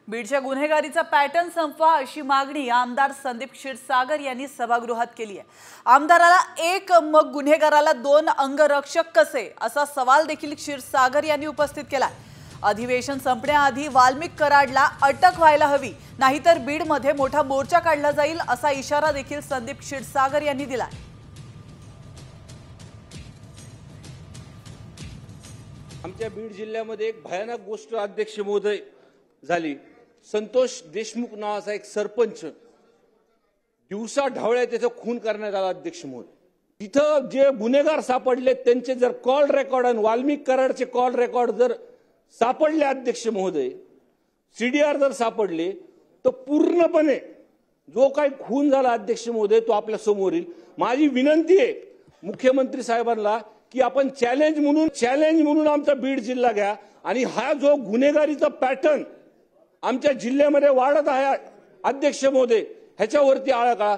बीडच्या गुन्हेगारीचा पॅटर्न संपवा अशी मागणी आमदार संदीप क्षीरसागर यांनी सभागृहात केली आहे। आमदाराला एक मग गुन्हेगाराला दोन अंगरक्षक कसे असा सवाल देखील क्षीरसागर यांनी उपस्थित केला। अधिवेशन संपण्याआधी वाल्मिक कराडला अटक व्हायला हवी, नाहीतर बीडमध्ये मोठा मोर्चा काढला जाईल असा इशारा देखील संदीप क्षीरसागर यांनी दिला। आमच्या बीड जिल्ह्यामध्ये एक भयानक गोष्ट अध्यक्ष महोदय झाली। संतोष देशमुख नावाचा एक सरपंच दिवसा ढवळ्या त्याचा खून करण्यात आला। अध्यक्ष महोदय, तिथं जे गुन्हेगार सापडले त्यांचे जर कॉल रेकॉर्ड आणि वाल्मिक कराडचे कॉल रेकॉर्ड जर सापडले अध्यक्ष महोदय, सीडीआर जर सापडले तर पूर्णपणे जो काही खून झाला अध्यक्ष महोदय तो आपल्या समोर येईल। माझी विनंती आहे मुख्यमंत्री साहेबांना की आपण चॅलेंज म्हणून आमचा बीड जिल्हा घ्या आणि हा जो गुन्हेगारीचा पॅटर्न आमच्या जिल्ह्यामध्ये वाढत आहे अध्यक्ष महोदय ह्याच्यावरती आळा काढा।